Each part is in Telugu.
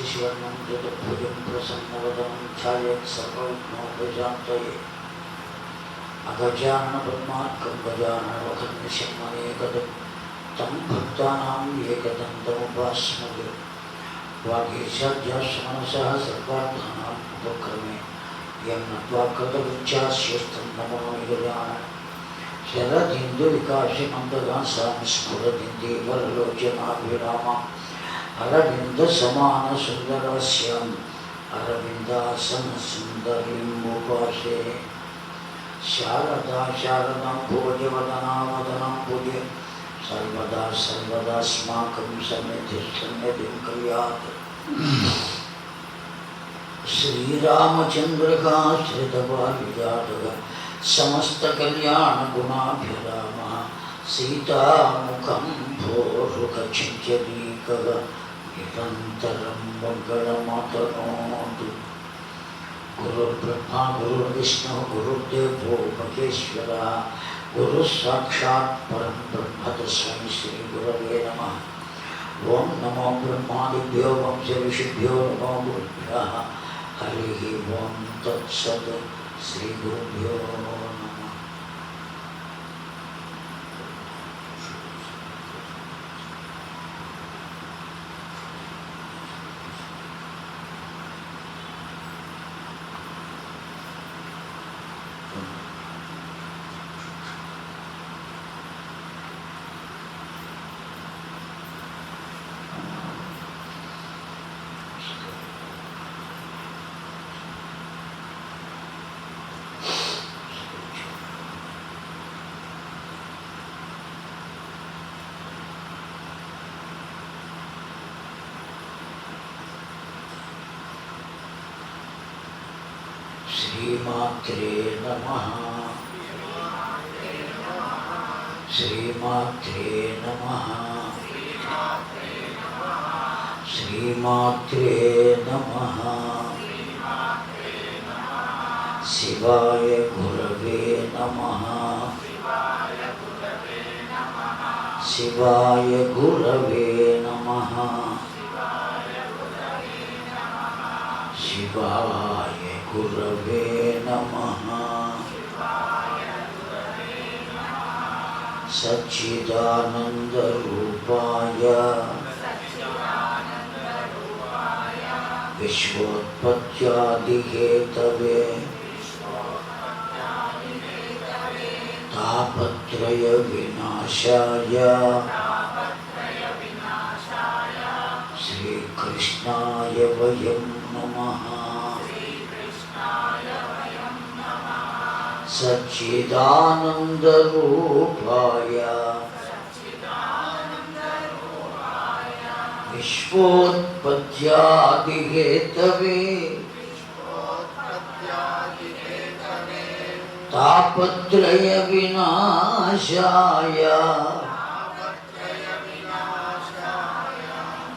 शशिवर्णं चतुर्भुजं प्रसन्नवदनं ध्यायेत् सर्वविघ्नोपशान्तये अगजाननपद्मार्कं गजाननवहर्निशमनेकदं तं भक्तानां एकदन्तमुपास्महे वागीशाद्याश्मनसः सर्वार्थानाम् उपक्रमे यं नत्वा कृतविद्यास्यस्तं नमामि गजाननं शरदिन्दुविकासिमन्दगासां स्फुरदिन्दीवरलोचनाभिरामा अरविन्दसमानसुन्दरस्यां अरविन्दासनसुन्दरीम् उपासे शारदा शारदां भोजवदनावदनां भुजे सर्वदा सर्वदास्माकं सन्निधिं कुर्यात् श्रीरामचन्द्रकाश्रितपारिजातः समस्तकल्याणगुणाभिरामः सीतामुखं भोरुगच्छन्त्यदीकः निरन्तरं मङ्गलमातनोतु। गुरुर्ब्रह्मा गुरुर्विष्णुः गुरुर्देवो महेश्वरः गुरुः साक्षात् परं ब्रह्म तस्मै श्रीगुरवे नमः। ओं नमो ब्रह्मादिभ्यो वंशऋषिभ्यो नमो गुरुभ्यः। हरिः ओं तत्सत्। श्रीगुरुभ्यो नमः। श्रीमात्रे नमः। श्रीमात्रे नमः। श्रीमात्रे नमः। शिवाय गुरवे नमः। शिवाय गुरवे नमः। शिवाय गुरवे नमः। सच्चिदानन्दरूपाय विश्वोत्पत्त्यादिहेतवे तापत्रयविनाशाय श्रीकृष्णाय वयं नमः। सच्चिदानन्दरूपाय विश्वोत्पत्त्यादिहेतवे तापत्रयविनाशाय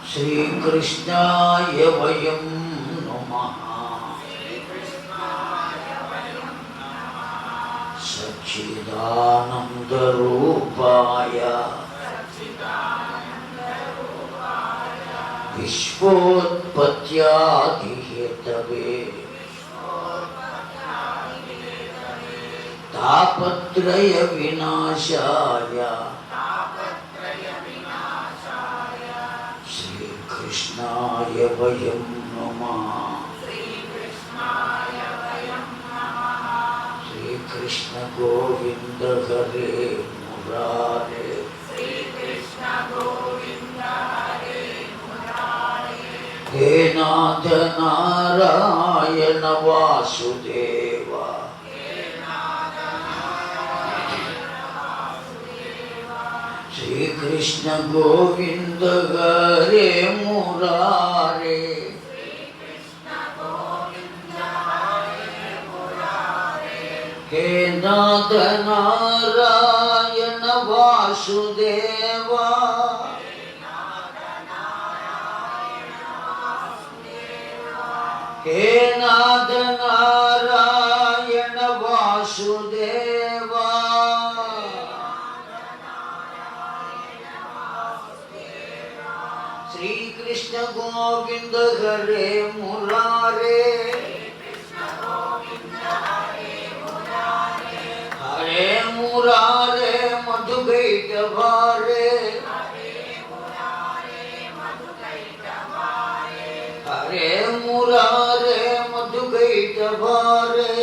श्रीकृष्णाय वयं नमः। सच्चिदानन्दरूपाय विश्वोत्पत्त्यादिहेतवे तापत्रयविनाशाय श्रीकृष्णाय वयं नमः। श्रीकृष्ण गोविन्द हरे मुरारे। हे नाथ नारायण वासुदेव। श्रीकृष्ण गोविन्द हरे मुरारे। हे नाथ नारायण वासुदेव। हे नाथ नारायण वासुदेव। श्रीकृष्ण गोविन्द గోవింద హరే మురారే, హరే మురారే మధుకైటభారే, హరే మురారే మధుకైటభారే,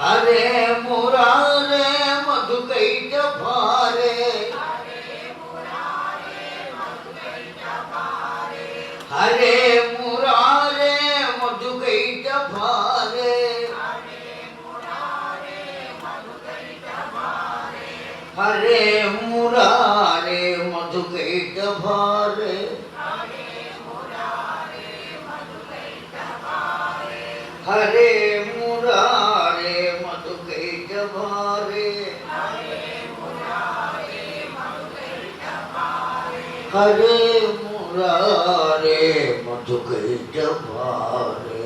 హరే మురారే మధుకైటభారే, హరే మురారే మధుకైటభారే, హరే మురారే మధుకైటభారే, హరే మురారే మధుకైటభారే, హరే మురారే మధుకైటభారే.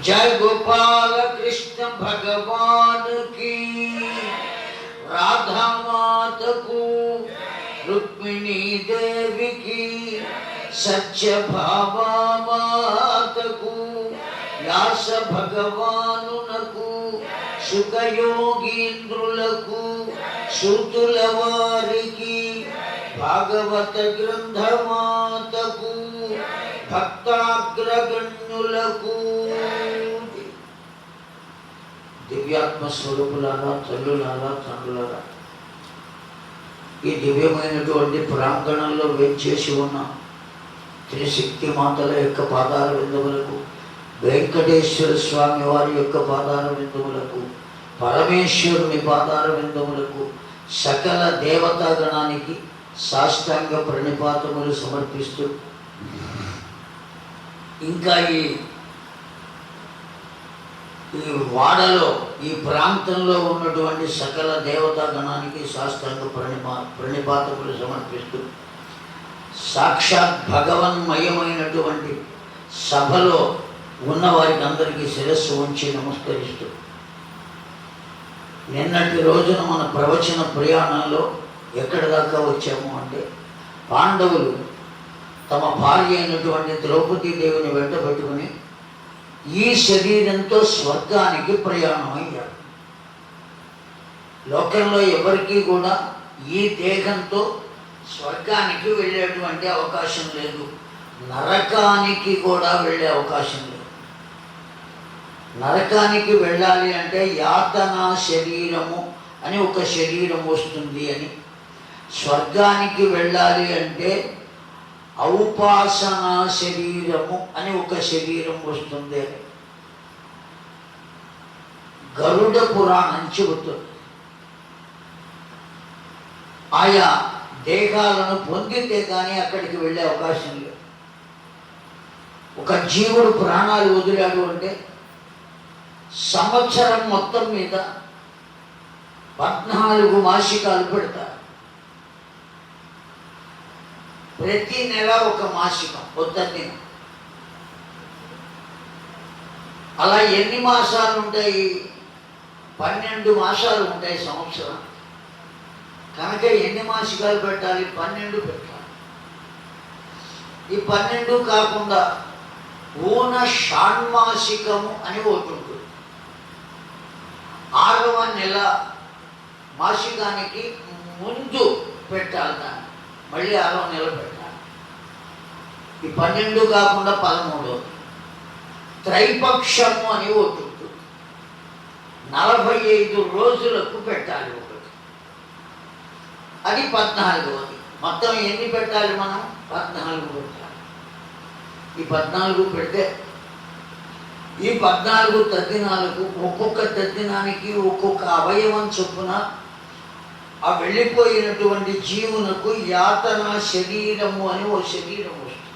जय गोपाल कृष्ण भगवान की, राधा माता को, रुक्मिणी देवी की, सच्चे भावा माता को, व्यास भगवानुनకు, సుఖ యోగీంద్రులకు, శృతుల వారికి, భాగవత గ్రంథమాతకు, భక్తాగ్రగణ్యులకు. దివ్యాత్మ స్వరూపులారా, తల్లులారా, తండ్రులారా, ఈ దివ్యమైనటువంటి ప్రాంగణంలో వేంచేసి ఉన్న త్రిశక్తి మాతల యొక్క పాదాల విందువులకు, వెంకటేశ్వర స్వామి వారి యొక్క పాదాల విందువులకు, పరమేశ్వరుని పాదాల విందువులకు, సకల దేవతాగణానికి సాష్టాంగ ప్రణిపాతములు సమర్పిస్తూ, ఇంకా ఈ వాడలో, ఈ ప్రాంతంలో ఉన్నటువంటి సకల దేవతా గణానికి సాష్టాంగ ప్రణిపాతములు సమర్పిస్తూ, సాక్షాత్ భగవన్మయమైనటువంటి సభలో ఉన్న వారికి అందరికీ శిరస్సు ఉంచి నమస్కరిస్తూ, నిన్నటి రోజున మన ప్రవచన ప్రయాణంలో ఎక్కడి దాకా వచ్చాము అంటే, పాండవులు తమ భార్య అయినటువంటి ద్రౌపదీదేవిని వెంటబెట్టుకుని ఈ శరీరంతో స్వర్గానికి ప్రయాణం అయ్యారు. లోకంలో ఎవరికీ కూడా ఈ దేహంతో స్వర్గానికి వెళ్ళేటువంటి అవకాశం లేదు, నరకానికి కూడా వెళ్ళే అవకాశం లేదు. నరకానికి వెళ్ళాలి అంటే యాతనా శరీరము అని ఒక శరీరం వస్తుంది అని, స్వర్గానికి వెళ్ళాలి అంటే ఔపాసనా శరీరము అని ఒక శరీరం వస్తుంది. గరుడ పురాణం చెబుతుంది. ఆయా దేహాలను పొందితే కానీ అక్కడికి వెళ్ళే అవకాశం లేదు. ఒక జీవుడు ప్రాణాలు వదిలాడు అంటే సంవత్సరం మొత్తం మీద 14 మాసికాలు పెడతారు. ప్రతి నెల ఒక మాసికం, పొద్దున్న. అలా ఎన్ని మాసాలు ఉంటాయి? 12 మాసాలు ఉంటాయి సంవత్సరం. కనుక ఎన్ని మాసికాలు పెట్టాలి? 12 పెట్టాలి. ఈ 12 కాకుండా ఊన షాణ్మాసికము అని ఒకటి ఉంటుంది. 6వ నెల మాసికానికి ముందు పెట్టాలి దాన్ని, మళ్ళీ 6వ నెల పెట్టాలి. ఈ 12 కాకుండా 13. త్రైపక్షము అని ఒకటి ఉంటుంది. 45 రోజులకు పెట్టాలి ఒకటి, అది 14వది. మొత్తం ఎన్ని పెట్టాలి మనం? 14 పెట్టాలి. ఈ 14 పెడితే ఈ 14 తద్దినాలకు ఒక్కొక్క తద్దినానికి ఒక్కొక్క అవయవం చొప్పున ఆ వెళ్ళిపోయినటువంటి జీవునకు యాతన శరీరము అని ఓ శరీరం వస్తుంది.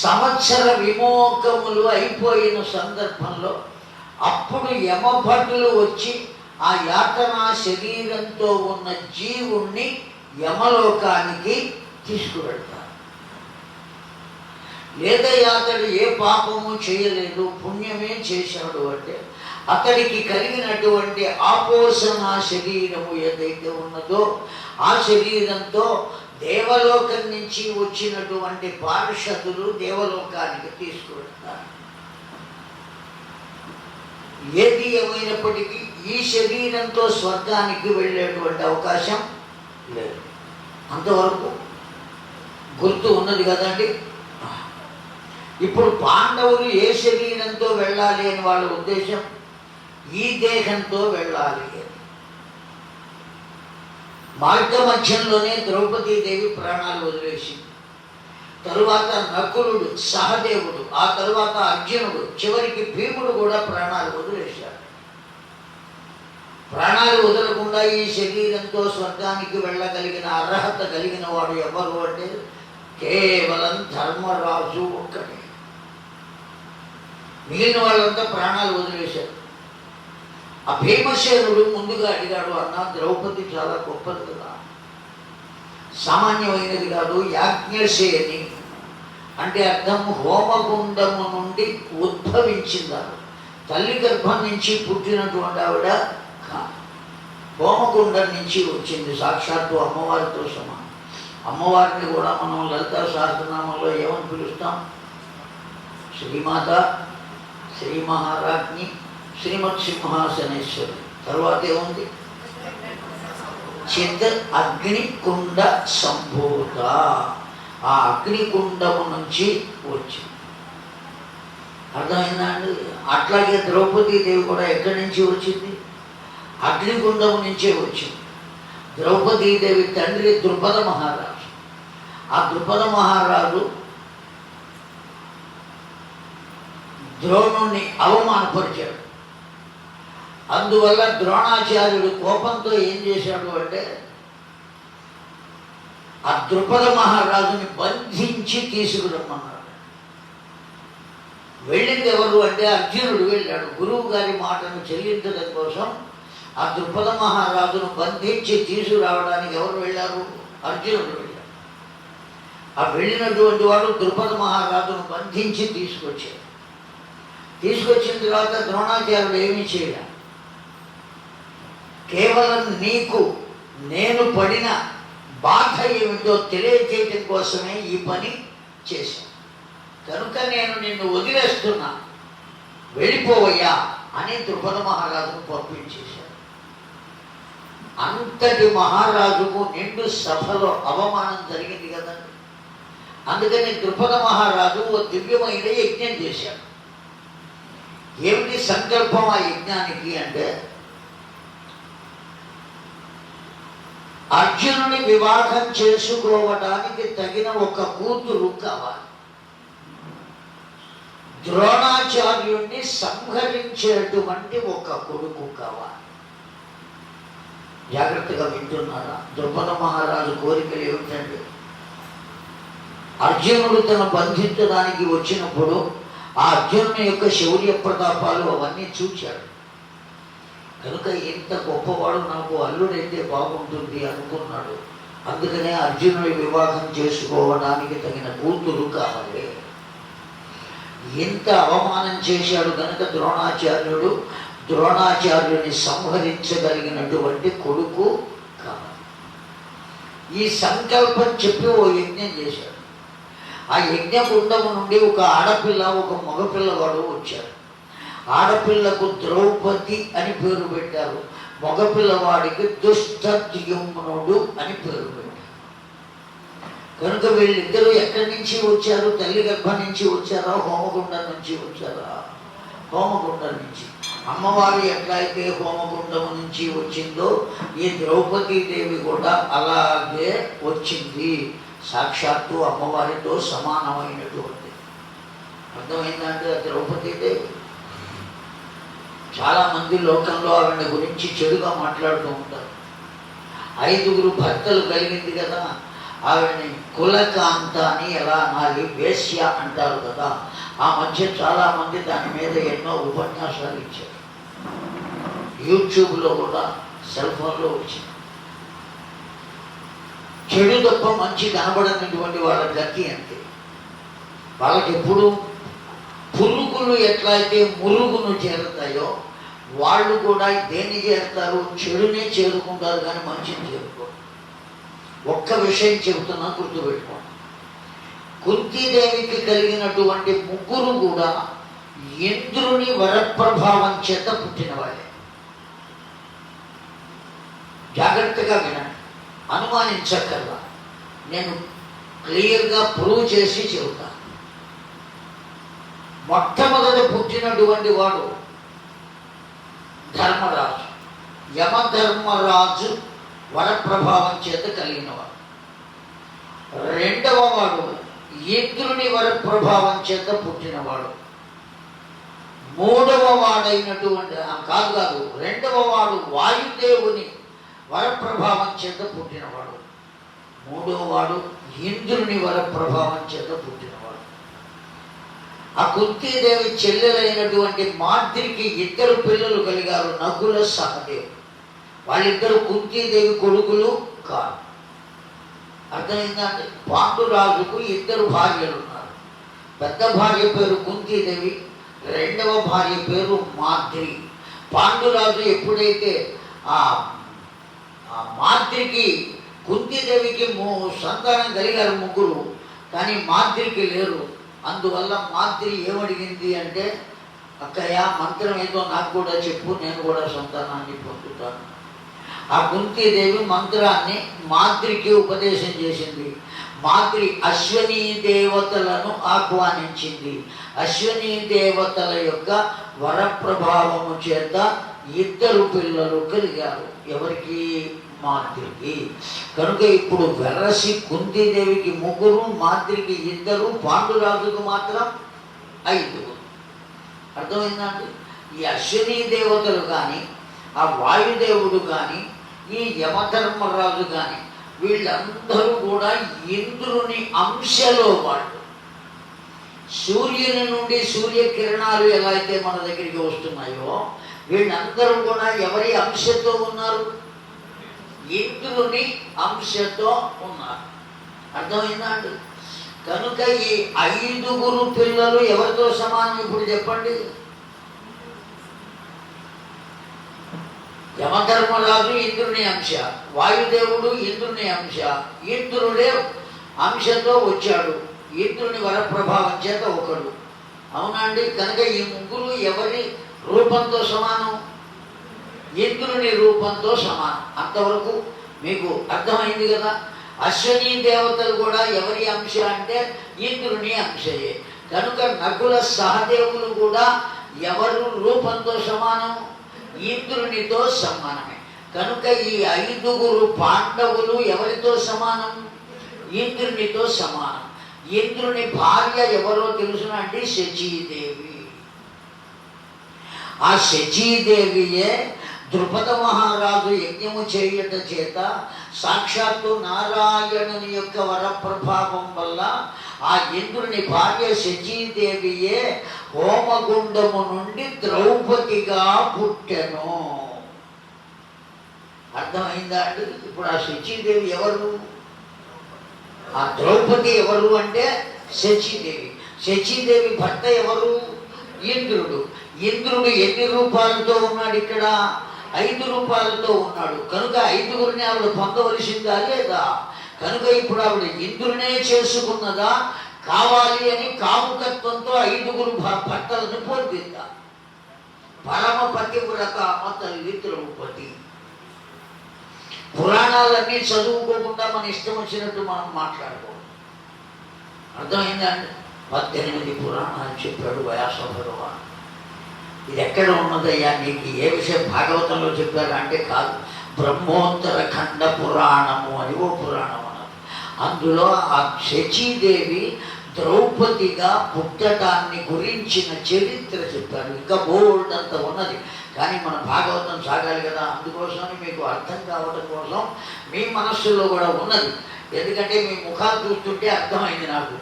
సంవత్సర విమోకములు అయిపోయిన సందర్భంలో అప్పుడు యమభటులు వచ్చి ఆ యాతనా శరీరంతో ఉన్న జీవుణ్ణి యమలోకానికి తీసుకువెళ్తారు. లేదా అతడు ఏ పాపము చేయలేదు, పుణ్యమే చేశాడు అంటే అతడికి కలిగినటువంటి ఆపోషణ శరీరము ఏదైతే ఉన్నదో ఆ శరీరంతో దేవలోకం నుంచి వచ్చినటువంటి పార్షదులు దేవలోకానికి తీసుకువెళ్తారు. ఏది ఏమైనప్పటికీ ఈ శరీరంతో స్వర్గానికి వెళ్ళేటువంటి అవకాశం లేదు. అంతవరకు గుర్తు ఉన్నది కదండి. ఇప్పుడు పాండవులు ఏ శరీరంతో వెళ్ళాలి అని వాళ్ళ ఉద్దేశం, ఈ దేహంతో వెళ్ళాలి. మార్గ మధ్యంలోనే ద్రౌపదీదేవి ప్రాణాలు వదిలేసింది. తరువాత నకులుడు, సహదేవుడు, ఆ తరువాత అర్జునుడు, చివరికి భీముడు కూడా ప్రాణాలు వదిలేశాడు. ప్రాణాలు వదలకుండా ఈ శరీరంతో స్వర్గానికి వెళ్ళగలిగిన అర్హత కలిగిన వాడు ఎవరు అంటే కేవలం ధర్మరాజు ఒక్కడే. మిగిలిన వాళ్ళంతా ప్రాణాలు వదిలేశారు. ఆ భీమసేనుడు ముందుగా అడిగాడు, అన్న ద్రౌపది చాలా గొప్పది కదా, సామాన్యమైనది కాదు, యాజ్ఞసేని అంటే అర్థం హోమగుండము నుండి ఉద్భవించిందారు, తల్లి గర్భం నుంచి పుట్టినటువంటి ఆవిడ హోమగుండం నుంచి వచ్చింది, సాక్షాత్తు అమ్మవారితో సమానం. అమ్మవారిని కూడా మనం లలితా సహస్రనామంలో ఏమని పిలుస్తాం, శ్రీమాత, శ్రీ మహారాజ్ఞి, శ్రీమత్ సింహాసనేశ్వరి. తర్వాత ఏముంది, చిత్ అగ్నికుండ సంభూత, ఆ అగ్నికుండము నుంచి వచ్చింది. అర్థమైందా అండి? అట్లాగే ద్రౌపదీదేవి కూడా ఎక్కడి నుంచి వచ్చింది, అగ్నికుండము నుంచే వచ్చింది. ద్రౌపదీదేవి తండ్రి ద్రుపద మహారాజు. ఆ ద్రుపద మహారాజు ద్రోణుణ్ణి అవమానపరిచాడు. అందువల్ల ద్రోణాచార్యుడు కోపంతో ఏం చేశాడు అంటే ఆ ద్రుపద మహారాజుని బంధించి తీసుకురమ్మన్నాడు. వెళ్ళింది ఎవరు అంటే అర్జునుడు వెళ్ళాడు. గురువు గారి మాటను చెల్లించడం కోసం ఆ ద్రుపద మహారాజును బంధించి తీసుకురావడానికి ఎవరు వెళ్ళారు, అర్జునుడు వెళ్ళాడు. ఆ వెళ్ళినటువంటి వాడు ద్రుపద మహారాజును బంధించి తీసుకొచ్చాడు. తీసుకొచ్చిన తర్వాత ద్రోణాచార్యుడు ఏమీ చేయలేదు. కేవలం నీకు నేను పడిన బాధ ఏమిటో తెలియజేయటం కోసమే ఈ పని చేశాను, కనుక నేను నిన్ను వదిలేస్తున్నా, వెళ్ళిపోవయ్యా అని ద్రుపద మహారాజును పంపించేశాడు. అంతటి మహారాజుకు నిండు సభలో అవమానం జరిగింది కదండి. అందుకని ద్రుపద మహారాజు ఓ దివ్యమైన యజ్ఞం చేశాడు. ఏమిటి సంకల్పం ఆ యజ్ఞానికి అంటే అర్జునుని వివాహం చేసుకోవడానికి తగిన ఒక కూతురు కావాలి, ద్రోణాచార్యుణ్ణి సంహరించేటువంటి ఒక కొడుకు కావాలి. జాగ్రత్తగా వింటున్నారా? ద్రుపద మహారాజు కోరికలు ఏమిటండి, అర్జునుడు తను బంధించడానికి వచ్చినప్పుడు ఆ అర్జునుని యొక్క శౌర్య ప్రతాపాలు అవన్నీ చూచాడు. కనుక ఇంత గొప్పవాడు నాకు అల్లుడైతే బాగుంటుంది అనుకున్నాడు. అందుకనే అర్జునుడి వివాహం చేసుకోవడానికి తగిన కూతురు కావాలి. ఇంత అవమానం చేశాడు కనుక ద్రోణాచార్యుని సంహరించగలిగినటువంటి కొడుకు కావాలి. ఈ సంకల్పం చెప్పి ఓ యజ్ఞం చేశాడు. ఆ యజ్ఞకుండము నుండి ఒక ఆడపిల్ల, ఒక మగపిల్లవాడు వచ్చారు. ఆడపిల్లకు ద్రౌపది అని పేరు పెట్టారు, మగపిల్లవాడికి దుష్టద్యుమ్నుడు అని పేరు పెట్టారు. కనుక వీళ్ళిద్దరూ ఎక్కడి నుంచి వచ్చారు, తల్లి గర్భం నుంచి వచ్చారా, హోమగుండం నుంచి వచ్చారా? హోమగుండం నుంచి. అమ్మవారు ఎట్లయితే హోమగుండం నుంచి వచ్చిందో ఈ ద్రౌపదీదేవి కూడా అలాగే వచ్చింది, సాక్షాత్తు అమ్మవారితో సమానమైనటువంటి. అర్థమైందంటే ఆ ద్రౌపదీదేవి చాలామంది లోకంలో ఆవిడ గురించి చెడుగా మాట్లాడుతూ ఉంటారు. 5 భర్తలు కలిగింది కదా, ఆవిడని కులకాంత అని ఎలా అనాలి, వేశ్య అంటారు కదా. ఆ మధ్య చాలామంది దాని మీద ఎన్నో ఉపన్యాసాలు ఇచ్చారు. యూట్యూబ్లో కూడా, సెల్ ఫోన్లో వచ్చింది. చెడు తప్ప మంచి కనబడనటువంటి వాళ్ళ గతి అంతే. వాళ్ళకి ఎప్పుడు పురుగులు ఎట్లయితే మురుగును చేరుతాయో వాళ్ళు కూడా దేన్ని చేరుతారు? చెడునే చేరుకుంటారు కానీ మంచిని చేరుకోరు. ఒక్క విషయం చెబుతున్నా, గుర్తుపెట్టుకోండి. కుంతీదేవికి కలిగినటువంటి ముగ్గురు కూడా ఇంద్రుని వరప్రభావం చేత పుట్టిన వాళ్ళే. జాగ్రత్తగా వినండి, అనుమానించక్కర్లా. నేను క్లియర్గా ప్రూవ్ చేసి చెబుతాను. మొట్టమొదట పుట్టినటువంటి వాడు ధర్మరాజు. యమధర్మరాజు వరప్రభావం చేత కలిగినవాడు. రెండవ వాడు ఇంద్రుని వరప్రభావం చేత పుట్టినవాడు. మూడవ వాడైనటువంటి రెండవ వాడు వాయుదేవుని వరప్రభావం చేత పుట్టినవాడు. మూడవ వాడు ఇంద్రుని వరప్రభావం చేత పుట్టినవాడు. ఆ కుంతీదేవి చెల్లెలైనటువంటి మాద్రికి ఇద్దరు పిల్లలు కలిగారు, నకుల సహదేవ్. వాళ్ళిద్దరు కుంతీదేవి కొడుకులు కాదు. అర్థమైందంటే పాండురాజుకు ఇద్దరు భార్యలు ఉన్నారు. పెద్ద భార్య పేరు కుంతీదేవి, రెండవ భార్య పేరు మాద్రి. పాండురాజు ఎప్పుడైతే ఆ మాద్రికి, కుంతీదేవికి సంతానం కలిగారు ముగ్గురు, కానీ మాద్రికి లేరు. అందువల్ల మాద్రి ఏమడిగింది అంటే, అక్కయ్య మంత్రం ఏదో నాకు కూడా చెప్పు, నేను కూడా సంతానాన్ని పొందుతాను. ఆ కుంతీదేవి మంత్రాన్ని మాద్రికి ఉపదేశం చేసింది. మాద్రి అశ్వనీ దేవతలను ఆహ్వానించింది. అశ్వనీ దేవతల యొక్క వరప్రభావము చేత ఇద్దరు పిల్లలు కలిగారు. ఎవరికి? మాద్రికి. కనుక ఇప్పుడు వెరసి కుంతీదేవికి ముగ్గురు, మాద్రికి ఇద్దరు, పాండురాజుకు మాత్రం 5. అర్థమైందండి? ఈ అశ్వనీ దేవతలు కానీ, ఆ వాయుదేవుడు కానీ, ఈ యమధర్మరాజు కానీ, వీళ్ళందరూ కూడా ఇంద్రుని అంశలో వాళ్ళు. సూర్యుని నుండి సూర్యకిరణాలు ఎలా అయితే మన దగ్గరికి వస్తున్నాయో, వీళ్ళందరూ కూడా ఎవరి అంశతో ఉన్నారు? ఇంద్రుని అంశతో ఉన్నారు. అర్థమైందా అండి? కనుక ఈ 5 పిల్లలు ఎవరితో సమానం? ఇప్పుడు చెప్పండి. యమధర్మరాజు ఇంద్రుని అంశ, వాయుదేవుడు ఇంద్రుని అంశ. ఇంద్రుడే అంశతో వచ్చాడు, ఇంద్రుని వరప్రభావం చేత ఒకడు. అవునా అండి? కనుక ఈ ముగ్గురు ఎవరి రూపంతో సమానం? ఇంద్రుని రూపంతో సమానం. అంతవరకు మీకు అర్థమైంది కదా? అశ్వనీ దేవతలు కూడా ఎవరి అంశ అంటే ఇంద్రుని అంశయే. కనుక నకుల సహదేవులు కూడా ఎవరు రూపంతో సమానం? ఇంద్రునితో సమానమే. కనుక ఈ 5 పాండవులు ఎవరితో సమానం? ఇంద్రునితో సమానం. ఇంద్రుని భార్య ఎవరో తెలుసునా అండి? శచీదేవి. ఆ శచీదేవియే ద్రుపద మహారాజు యజ్ఞము చేయుట చేత సాక్షాత్తు నారాయణుని యొక్క వరప్రభావం వల్ల ఆ ఇంద్రుని భార్య శచీదేవియే హోమగుండము నుండి ద్రౌపదిగా పుట్టెను. అర్థమైందా అండి? ఇప్పుడు ఆ శచీదేవి ఎవరు? ఆ ద్రౌపది ఎవరు అంటే శచీదేవి. శచీదేవి భర్త ఎవరు? ఇంద్రుడు. ఇంద్రుడు ఎన్ని రూపాలతో ఉన్నాడు ఇక్కడ? 5 రూపాలతో ఉన్నాడు. కనుక 5 ఆవిడ పొందవలసిందా లేదా? కనుక ఇప్పుడు ఆవిడ ఇంద్రునే చేసుకున్నదా? కావాలి అని కాముకత్వంతో 5 భర్తలను పొందిందా? పరమ పతివ్రత తల్లి ద్రౌపది. పురాణాలన్నీ చదువుకోకుండా మన ఇష్టం వచ్చినట్టు మనం మాట్లాడుకోవాలి. అర్థమైందా అండి? 18 పురాణాలు చెప్పాడు వ్యాస భగవాన్. ఇది ఎక్కడ ఉన్నదయ్యా నీకు? ఏ విషయం భాగవతంలో చెప్పారు అంటే కాదు, బ్రహ్మోత్తర ఖండ పురాణము అని ఓ పురాణం అన్నది. అందులో ఆ శచీదేవి ద్రౌపదిగా పుట్టడాన్ని గురించిన చరిత్ర చెప్పారు. ఇంకా బోల్డ్ అంత ఉన్నది, కానీ మన భాగవతం సాగాలి కదా. అందుకోసమని మీకు అర్థం కావడం కోసం మీ మనస్సులో కూడా ఉన్నది. ఎందుకంటే మీ ముఖాలు చూస్తుంటే అర్థమైంది నాకు.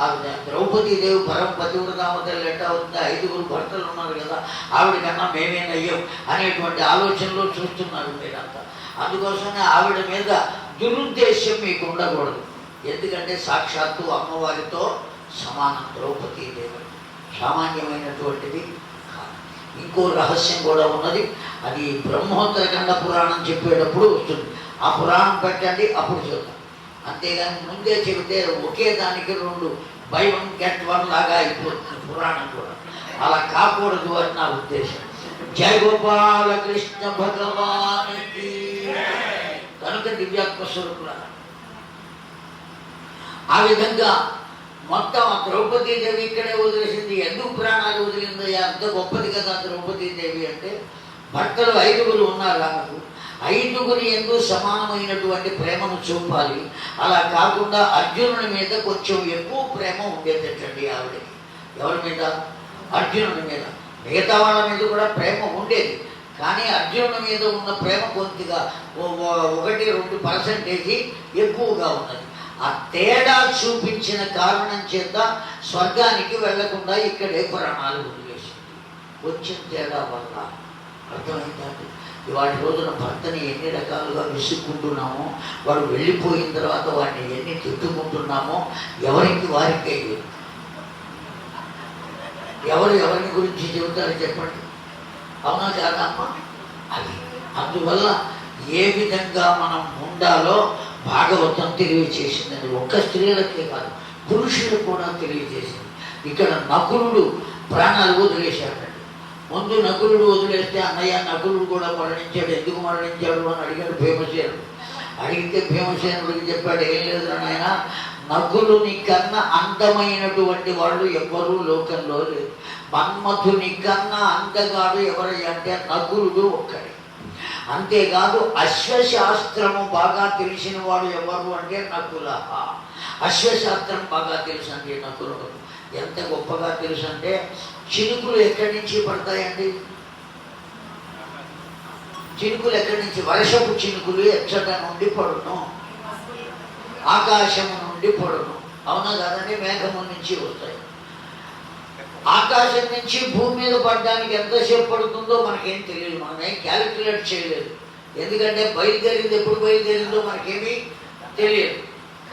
ఆ ద్రౌపదీదేవి పరమ పతివ్రతామతలు ఎట్లా అవుతుంది? 5 భర్తలు ఉన్నారు కదా, ఆవిడకన్నా మేమేనయ్యాం అనేటువంటి ఆలోచనలో చూస్తున్నారు మీరంతా. అందుకోసమే ఆవిడ మీద దురుద్దేశ్యం మీకు ఉండకూడదు. ఎందుకంటే సాక్షాత్తు అమ్మవారితో సమానం ద్రౌపదీదేవి, సామాన్యమైనటువంటిది కాదు. ఇంకో రహస్యం కూడా ఉన్నది. అది బ్రహ్మోత్తరఖండ పురాణం చెప్పేటప్పుడు వస్తుంది. ఆ పురాణం పెట్టండి, అప్పుడు చెప్తాం. అంతేగాని ముందే చెబితే ఒకే దానికి రెండు బై వన్ గెట్ వన్ లాగా అయిపోతుంది పురాణం కూడా. అలా కాకూడదు అని నా ఉద్దేశం. జయ గోపాలకృష్ణ భగవానికి. కనుక దివ్యాత్మ స్వరూపులారా, ఆ విధంగా మొత్తం ఆ ద్రౌపదీదేవి ఇక్కడే వదిలేసింది. ఎందుకు ప్రాణాలు వదిలిందో, అంత గొప్పది కదా ద్రౌపదీదేవి అంటే. భర్తలు 5 ఉన్నారు. ఆమెకు 5 ఎందు సమానమైనటువంటి ప్రేమను చూపాలి. అలా కాకుండా అర్జునుడి మీద కొంచెం ఎక్కువ ప్రేమ ఉండేటండి ఆవిడకి. ఎవరి మీద? అర్జునుడి మీద. మిగతా వాళ్ళ మీద కూడా ప్రేమ ఉండేది, కానీ అర్జునుడి మీద ఉన్న ప్రేమ కొద్దిగా 1-2% ఎక్కువగా ఉన్నది. ఆ తేడా చూపించిన కారణం చేత స్వర్గానికి వెళ్లకుండా ఇక్కడే ప్రాణాలు వదిలేసింది. వచ్చిన తేడా వల్ల. అర్థమైందండి? ఇవాటి రోజున భర్తని ఎన్ని రకాలుగా విసుక్కుంటున్నామో, వాడు వెళ్ళిపోయిన తర్వాత వాడిని ఎన్ని తిట్టుకుంటున్నామో ఎవరికి వారికే. ఎవరిని గురించి చెబుతారో చెప్పండి. అవునా కాదా అమ్మ? అది అందువల్ల ఏ విధంగా మనం ఉండాలో భాగవతం తెలియజేసిందని. ఒక్క స్త్రీలకే కాదు, పురుషులకు కూడా తెలియజేసింది. ఇక్కడ నకులుడు ప్రాణాలు వదిలేశాడండి. ముందు నకులుడు వదిలేస్తే అన్నయ్య నకులుడు కూడా మరణించాడు. ఎందుకు మరణించాడు అని అడిగాడు భీమసేనుడు. అడిగితే భీమసేనుడికి చెప్పాడు, ఏం లేదు నాయన, నకులుని కన్నా అందమైనటువంటి వాళ్ళు ఎవ్వరూ లోకంలో లేదు. మన్మథుని కన్నా అందగాడు ఎవరై అంటే నకులుడు ఒక్కడే. అంతేకాదు అశ్వశాస్త్రము బాగా తెలిసిన వాడు ఎవరు అంటే నకుల. అశ్వశాస్త్రం బాగా తెలుసు అండి నకులుడు. ఎంత గొప్పగా తెలుసు అంటే, చినుకులు ఎక్కడి నుంచి పడతాయండి? చినుకులు ఎక్కడి నుంచి? వర్షపు చినుకులు ఎచ్చట నుండి పడును, ఆకాశము నుండి పడును. అవునా కాదండి? మేఘము నుంచి వస్తాయి. ఆకాశం నుంచి భూమి మీద పడడానికి ఎంతసేపు పడుతుందో మనకేం తెలియదు. మనమేం క్యాలిక్యులేట్ చేయలేదు. ఎందుకంటే బయలుదేరింది ఎప్పుడు బయలుదేరిందో మనకేమీ తెలియదు.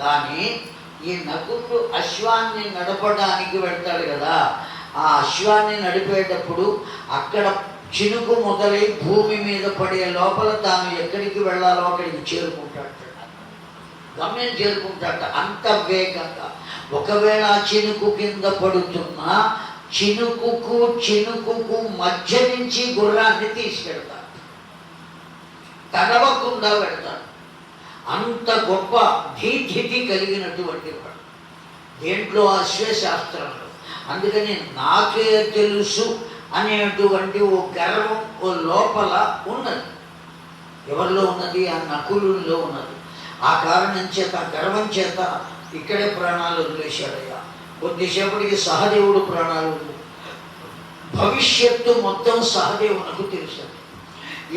కానీ ఈ నకులుడు అశ్వాన్ని నడపడానికి వెళ్తాడు కదా, ఆ అశ్వాన్ని నడిపేటప్పుడు అక్కడ చినుకు మొదలై భూమి మీద పడే లోపల తాను ఎక్కడికి వెళ్ళాలో అక్కడికి చేరుకుంటాడు, గమ్యం చేరుకుంటాడు అంత వేగంగా. ఒకవేళ చినుకు కింద పడుతున్నా చినుకుకు మధ్య నుంచి గుర్రాన్ని తీసుకెళ్తాడు, తడవకుండా పెడతాడు. అంత గొప్ప ధీధితి కలిగినటువంటి వాడు దేంట్లో? అశ్వశాస్త్రంలో. అందుకని నాకే తెలుసు అనేటువంటి ఓ గర్వం ఓ లోపల ఉన్నది. ఎవరిలో ఉన్నది? ఆ నకులులో ఉన్నది. ఆ కారణం చేత, గర్వం చేత ఇక్కడే ప్రాణాలు వదిలేశాడయ్యా. కొద్దిసేపటికి సహదేవుడు ప్రాణాలు వదిలి. భవిష్యత్తు మొత్తం సహదేవునకు తెలుసు.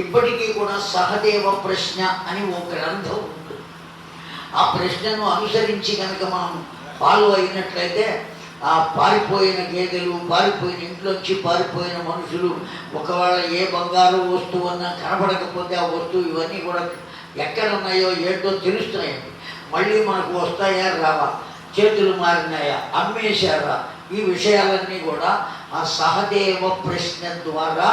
ఇప్పటికీ కూడా సహదేవ ప్రశ్న అని ఓ గ్రంథం ఉంటుంది. ఆ ప్రశ్నను అనుసరించి కనుక మనం ఫాలో అయినట్లయితే ఆ పారిపోయిన గేదెలు, పారిపోయిన ఇంట్లోంచి పారిపోయిన మనుషులు, ఒకవేళ ఏ బంగారు వస్తువు అన్నా కనపడకపోతే ఆ వస్తువు ఇవన్నీ కూడా ఎక్కడ ఉన్నాయో ఏంటో తెలుస్తున్నాయండి. మళ్ళీ మనకు వస్తాయా రావా, చేతులు మారినాయా, అమ్మేశారా, ఈ విషయాలన్నీ కూడా ఆ సహదేవ ప్రశ్న ద్వారా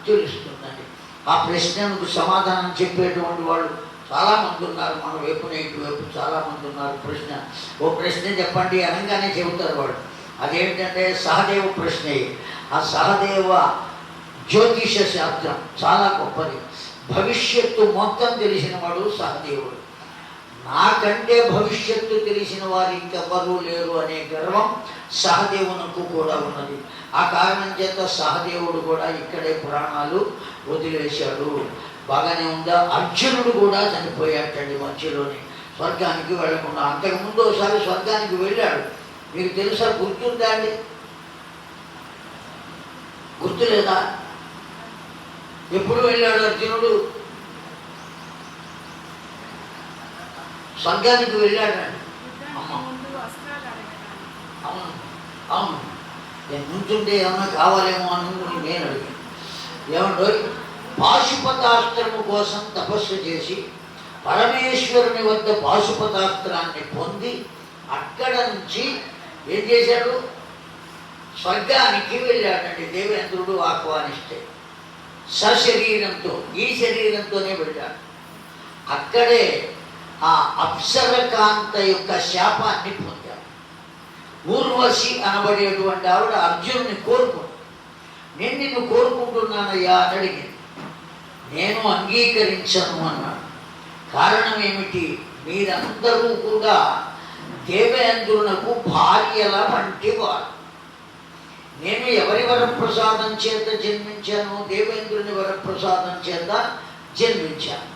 తెలుస్తుందండి. ఆ ప్రశ్నకు సమాధానం చెప్పేటువంటి వాళ్ళు చాలామంది ఉన్నారు. మన వైపున ఇటువైపు చాలామంది ఉన్నారు. ఓ ప్రశ్న చెప్పండి అనగానే చెబుతారు వాళ్ళు. అదేంటంటే సహదేవ ప్రశ్న. ఆ సహదేవ జ్యోతిష శాస్త్రం చాలా గొప్పది. భవిష్యత్తు మొత్తం తెలిసిన వాడు సహదేవుడు. నాకంటే భవిష్యత్తు తెలిసిన వారు ఇంకెవ్వరూ లేరు అనే గర్వం సహదేవునకు కూడా ఉన్నది. ఆ కారణం చేత సహదేవుడు కూడా ఇక్కడే పురాణాలు వదిలేశాడు. బాగానే ఉందా? అర్జునుడు కూడా చనిపోయాటండి మధ్యలోనే, స్వర్గానికి వెళ్ళకుండా. అంతకుముందు ఒకసారి స్వర్గానికి వెళ్ళాడు. మీకు తెలుసా? గుర్తుందా అండి? గుర్తులేదా? ఎప్పుడు వెళ్ళాడు అర్జునుడు? స్వర్గానికి వెళ్ళాడండి. అవును అవును. నేను నుంచుంటే ఏమన్నా కావాలేమో అని నేను అడిగాను. ఏమండో, పాశుపతాస్త్రము కోసం తపస్సు చేసి పరమేశ్వరుని వద్ద పాశుపతాస్త్రాన్ని పొంది అక్కడ నుంచి ఏం చేశాడు? స్వర్గానికి వెళ్ళాడండి దేవేంద్రుడు ఆహ్వానిస్తే. సశరీరంతో, ఈ శరీరంతోనే వెళ్ళాడు. అక్కడే ఆ అప్సరకాంత యొక్క శాపాన్ని పొందాడు. ఊర్వశి అనబడేటువంటి ఆవిడ అర్జునుని కోరుకుంది. నేను నిన్ను కోరుకుంటున్నానయ్యా అని అడిగింది. నేను అంగీకరించను అన్నాడు. కారణం ఏమిటి? మీరందరూ కూడా దేవేంద్రునకు భార్యల వంటి వారు. నేను ఎవరి వరప్రసాదం చేత జన్మించాను? దేవేంద్రుని వరప్రసాదం చేత జన్మించాను.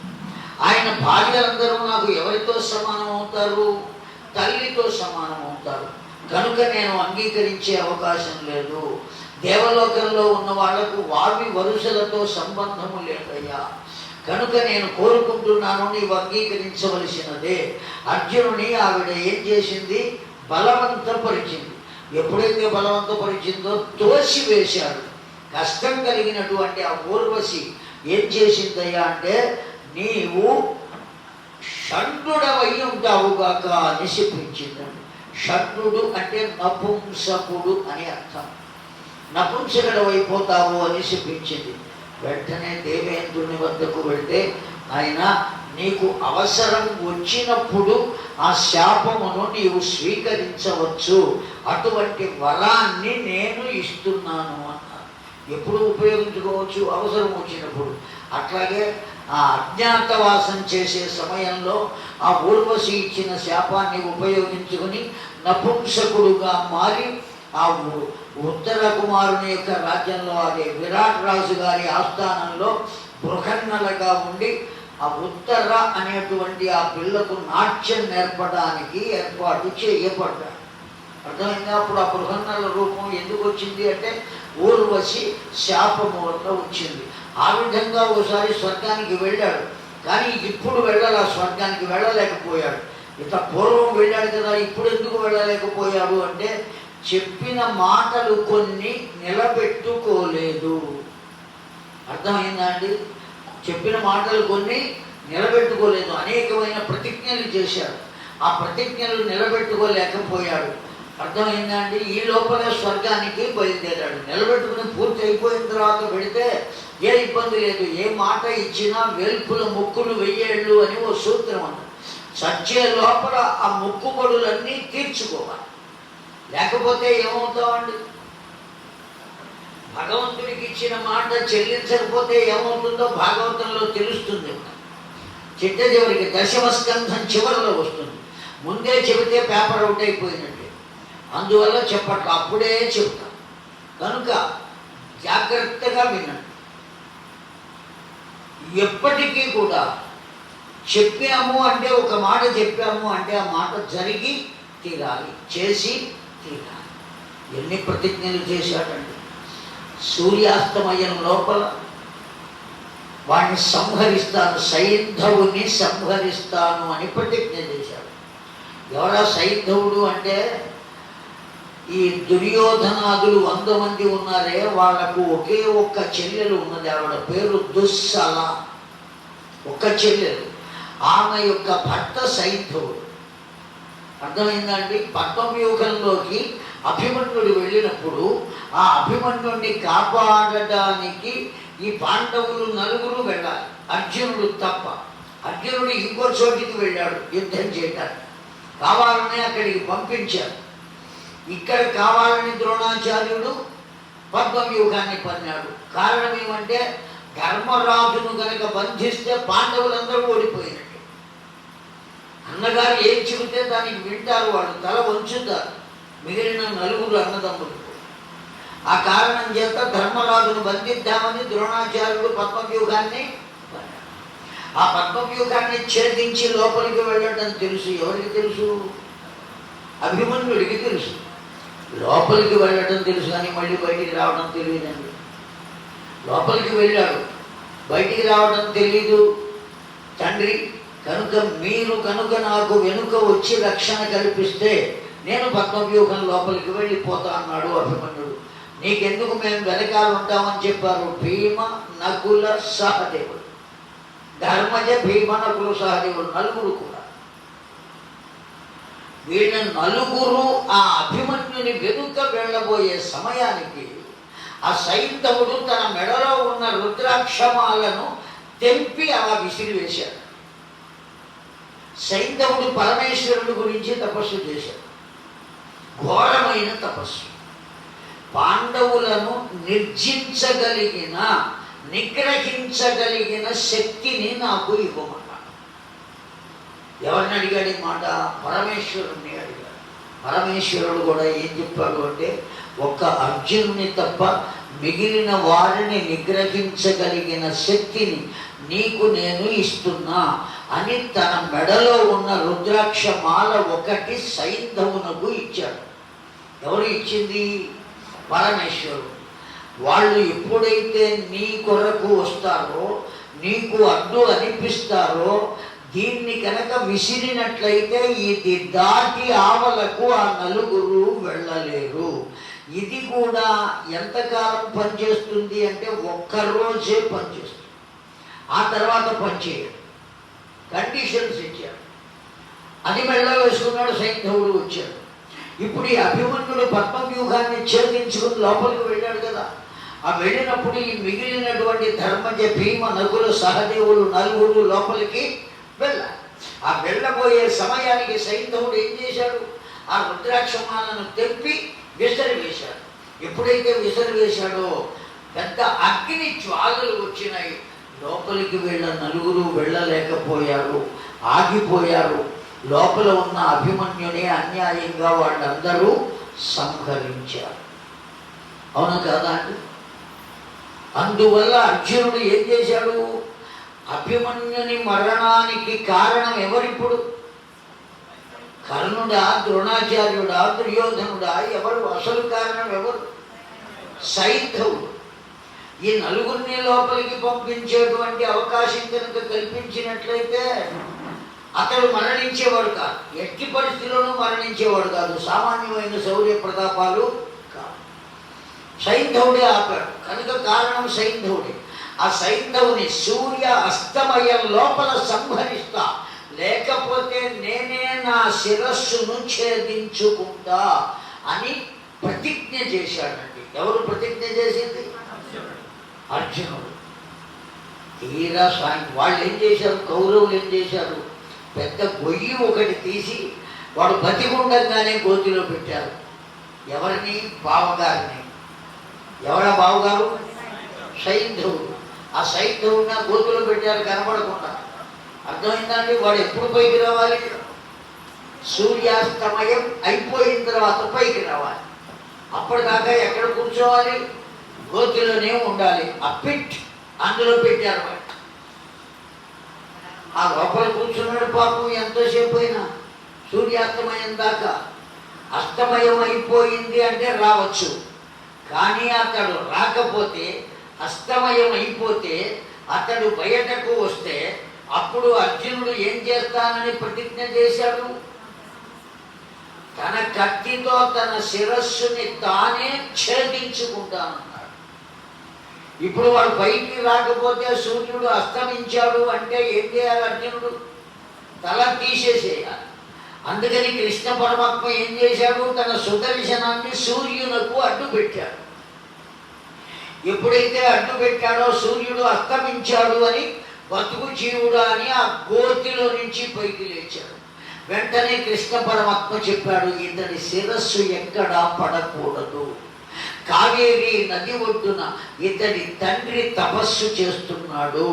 ఆయన భార్యలందరూ నాకు ఎవరితో సమానం అవుతారు? తల్లితో సమానం అవుతారు. కనుక నేను అంగీకరించే అవకాశం లేదు. దేవలోకంలో ఉన్న వాళ్లకు వావి వరుసలతో సంబంధము లేదయ్యా. కనుక నేను కోరుకుంటున్నాను, నీవు అంగీకరించవలసినదే. అర్జునుని ఆవిడ ఏం చేసింది? బలవంతపరిచింది. ఎప్పుడైతే బలవంతపరిచిందో తోసివేశాడు. కష్టం కలిగినటువంటి ఆ ఊర్వశి ఏం చేసిందయ్యా అంటే, నీవు షండుడవై ఉంటావుగాక అని శపించిందండి. షండుడు అంటే నపుంసకుడు అని అర్థం. నపుంసకుడవైపోతావు అని శపించింది. వెంటనే దేవేంద్రుని వద్దకు వెళ్తే, ఆయన నీకు అవసరం వచ్చినప్పుడు ఆ శాపమును నీవు స్వీకరించవచ్చు, అటువంటి వరాన్ని నేను ఇస్తున్నాను అన్నారు. ఎప్పుడు ఉపయోగించుకోవచ్చు? అవసరం వచ్చినప్పుడు. అట్లాగే ఆ అజ్ఞాతవాసం చేసే సమయంలో ఆ ఊర్వశి ఇచ్చిన శాపాన్ని ఉపయోగించుకొని నపుంసకుడుగా మారి ఆ ఉత్తర కుమారుని యొక్క రాజ్యంలో, అదే విరాట్ రాజు గారి ఆస్థానంలో బృహన్నలుగా ఉండి ఆ ఉత్తర అనేటువంటి ఆ పిల్లకు నాట్యం నేర్పడానికి ఏర్పాటు చేయబడ్డాడు. అర్థమైందా? అప్పుడు ఆ బృహన్నల రూపం ఎందుకు వచ్చింది అంటే ఊర్వశి శాపము వల్ల వచ్చింది. ఆ విధంగా ఒకసారి స్వర్గానికి వెళ్ళాడు. కానీ ఇప్పుడు స్వర్గానికి వెళ్ళలేకపోయాడు. ఇక పూర్వం వెళ్ళాడు కదా, ఇప్పుడు ఎందుకు వెళ్ళలేకపోయాడు అంటే చెప్పిన మాటలు కొన్ని నిలబెట్టుకోలేదు. అర్థమైందా అండి? చెప్పిన మాటలు కొన్ని నిలబెట్టుకోలేదు. అనేకమైన ప్రతిజ్ఞలు చేశాడు. ఆ ప్రతిజ్ఞలు నిలబెట్టుకోలేకపోయాడు. అర్థమైందా అండి? ఈ లోపల స్వర్గానికి బయలుదేరాడు. నిలబెట్టుకుని పూర్తి అయిపోయిన తర్వాత పెడితే ఏ ఇబ్బంది లేదు. ఏ మాట ఇచ్చినా వెల్పుల ముక్కులు వెయ్యేళ్ళు అని ఓ సూత్రం అన్నది. చచ్చే లోపల ఆ మొక్కుబడులన్నీ తీర్చుకోవాలి. లేకపోతే ఏమవుతామండి? భగవంతుడికి ఇచ్చిన మాట చెల్లించకపోతే ఏమవుతుందో భాగవతంలో తెలుస్తుంది. చిట్ట చివరికి దశమ స్కంధం చివరిలో వస్తుంది. ముందే చెబితే పేపర్ అవుట్ అయిపోయినట్టే. అందువల్ల చెప్పట్ల, అప్పుడే చెప్తాం. కనుక జాగ్రత్తగా వినండి. ఎప్పటికీ కూడా చెప్పాము అంటే, ఒక మాట చెప్పాము అంటే ఆ మాట జరిగి తీరాలి, చేసి తీరాలి. ఎన్ని ప్రతిజ్ఞలు చేశాడండి. సూర్యాస్తమయం లోపల వాడిని సంహరిస్తాను, సైంధవుని సంహరిస్తాను అని ప్రతిజ్ఞ చేశాడు. ఎవరా సైంధవుడు అంటే, ఈ దుర్యోధనాదులు 100 మంది ఉన్నారే, వాళ్లకు ఒకే ఒక్క చెల్లెలు ఉన్నది. ఆవిడ పేరు దుస్సల. ఒక్క చెల్లెలు. ఆమె యొక్క భర్త సైంధవుడు. అర్థమైందండి? పద్మవ్యూహంలోకి అభిమన్యుడు వెళ్ళినప్పుడు ఆ అభిమన్యుడిని కాపాడడానికి ఈ పాండవులు 4 వెళ్ళాలి, అర్జునుడు తప్ప. అర్జునుడు ఇంకో చోటికి వెళ్ళాడు యుద్ధం చేయడానికి. కావాలని అక్కడికి పంపించారు. ఇక్కడ కావాలని ద్రోణాచార్యుడు పద్మవ్యూహాన్ని పన్నాడు. కారణం ఏమంటే, ధర్మరాజును కనుక బంధిస్తే పాండవులందరూ ఓడిపోయినట్టు. అన్నగారు ఏం చెబితే దానికి వింటారు, వాళ్ళు తల వంచుతారు మిగిలిన 4 అన్నదమ్ములు. ఆ కారణం చేత ధర్మరాజును బంధిద్దామని ద్రోణాచార్యుడు పద్మవ్యూహాన్ని పన్నాడు. ఆ పద్మవ్యూహాన్ని ఛేదించి లోపలికి వెళ్ళడం తెలుసు. ఎవరికి తెలుసు? అభిమన్యుడికి తెలుసు. లోపలికి వెళ్ళడం తెలుసు, కానీ మళ్ళీ బయటికి రావడం తెలియదండి. లోపలికి వెళ్ళాడు, బయటికి రావడం తెలీదు తండ్రి. కనుక నాకు వెనుక వచ్చి రక్షణ కల్పిస్తే నేను పద్మవ్యూహం లోపలికి వెళ్ళిపోతా అన్నాడు అభిమన్యుడు. నీకెందుకు, మేము వెనకాల ఉంటామని చెప్పారు భీమ, నకుల, సహదేవుడు. ధర్మజ, భీమ, నకుల, సహదేవుడు 4 కూడా. వీళ్ళ నలుగురు ఆ అభిమన్యుని వెనుక వెళ్ళబోయే సమయానికి ఆ సైంధవుడు తన మెడలో ఉన్న రుద్రాక్షమాలను తెంపి అలా విసిరివేశాడు. సైంధవుడు పరమేశ్వరుడు గురించి తపస్సు చేశాడు, ఘోరమైన తపస్సు. పాండవులను నిర్జించగలిగిన, నిగ్రహించగలిగిన శక్తిని నాకు ఇవ్వమన్నాడు. ఎవరిని అడిగాడు ఈ మాట? పరమేశ్వరుణ్ణి అడిగాడు. పరమేశ్వరుడు కూడా ఏం చెప్పాడు అంటే, ఒక్క అర్జునుని తప్ప మిగిలిన వారిని నిగ్రహించగలిగిన శక్తిని నీకు నేను ఇస్తున్నా అని తన మెడలో ఉన్న రుద్రాక్ష మాల ఒకటి సైంధవునకు ఇచ్చాడు. ఎవరు ఇచ్చింది? పరమేశ్వరుడు. వాళ్ళు ఎప్పుడైతే నీ కొరకు వస్తారో, నీకు అడ్డు అనిపిస్తారో, దీన్ని కనుక విసిరినట్లయితే ఇది దాటి ఆవలకు ఆ నలుగురు వెళ్ళలేరు. ఇది కూడా ఎంతకాలం పనిచేస్తుంది అంటే ఒక్కరోజే పనిచేస్తుంది, ఆ తర్వాత పనిచేయడు. కండిషన్స్ ఇచ్చాడు. అది మెడలో వేసుకున్నాడు. సైంధవుడు వచ్చాడు. ఇప్పుడు ఈ అభిమన్యుడు పద్మవ్యూహాన్ని ఛేదించుకుని లోపలికి వెళ్ళాడు కదా. ఆ వెళ్ళినప్పుడు ఈ మిగిలినటువంటి ధర్మజ, భీమ, నకుల, సహదేవులు నలుగురు లోపలికి వెళ్ళాలి. ఆ వెళ్ళబోయే సమయానికి సైంధవుడు ఏం చేశాడు? ఆ రుద్రాక్షమాలను తెప్పి విసిరివేశాడు. ఎప్పుడైతే విసిరివేశాడో పెద్ద అగ్ని జ్వాలలు వచ్చినాయి. లోపలికి వెళ్ళ నలుగురు వెళ్ళలేకపోయారు, ఆగిపోయారు. లోపల ఉన్న అభిమన్యుని అన్యాయంగా వాళ్ళందరూ సంహరించారు. అవునా కాదా అండి? అందువల్ల అర్జునుడు ఏం చేశాడు? అభిమన్యుని మరణానికి కారణం ఎవరిప్పుడు? కర్ణుడా, ద్రోణాచార్యుడా, దుర్యోధనుడా? ఎవరు అసలు కారణం? ఎవరు? సైంధవుడు. ఈ నలుగురిని లోపలికి పంపించేటువంటి అవకాశం కనుక కల్పించినట్లయితే అతడు మరణించేవాడు కాదు, ఎట్టి పరిస్థితుల్లోనూ మరణించేవాడు కాదు. సామాన్యమైన శౌర్య ప్రతాపాలు కాదు. సైంధవుడే ఆపాడు కనుక కారణం సైంధవుడే. ఆ సైంధవుని సూర్య అస్తమయం లోపల సంహరిస్తా, లేకపోతే నేనే నా శిరస్సును ఛేదించుకుంటా అని ప్రతిజ్ఞ చేశాడండి. ఎవరు ప్రతిజ్ఞ చేసింది? అర్జునుడు. తీరా వాళ్ళు ఏం చేశారు? కౌరవులు ఏం చేశారు? పెద్ద గొయ్యి ఒకటి తీసి వాడు బతికుండగానే గోతిలో పెట్టారు. ఎవరిని? బావగారిని. ఎవరా బావగారు? సైంధవుడు. ఆ సైంధవుడిని గోతిలో పెట్టారు కనబడకుండా. అర్థమైందండి? వాడు ఎప్పుడు పైకి రావాలి? సూర్యాస్తమయం అయిపోయిన తర్వాత పైకి రావాలి. అప్పటిదాకా ఎక్కడ కూర్చోవాలి? గోతిలోనే ఉండాలి. ఆ పిట్ అందులో పెట్టారు. ఆ లోపల కూర్చున్నాడు పాపం ఎంతోసేపు అయినా, సూర్యాస్తమయం దాకా. అస్తమయం అయిపోయింది అంటే రావచ్చు, కానీ అతడు రాకపోతే, అస్తమయం అయిపోతే అతడు బయటకు వస్తే అప్పుడు అర్జునుడు ఏం చేస్తానని ప్రతిజ్ఞ చేశాడు? తన కత్తితో తన శిరస్సుని తానే ఛేదించుకుంటానన్నాడు. ఇప్పుడు వాడు పైకి రాకపోతే, సూర్యుడు అస్తమించాడు అంటే ఏం చేయాలి? అర్జునుడు తల తీసేసేయాలి. అందుకని కృష్ణ పరమాత్మ ఏం చేశాడు? తన సుదర్శనాన్ని సూర్యునకు అడ్డు పెట్టాడు. ఎప్పుడైతే అడ్డు పెట్టాడో సూర్యుడు అస్తమించాడు అని బతుకు జీవుడా అని ఆ గోతిలో నుంచి పైకి లేచాడు. వెంటనే కృష్ణ పరమాత్మ చెప్పాడు, ఇతని శిరస్సు ఎక్కడా పడకూడదు. కావేరి నది ఒడ్డున ఇతడి తండ్రి తపస్సు చేస్తున్నాడు.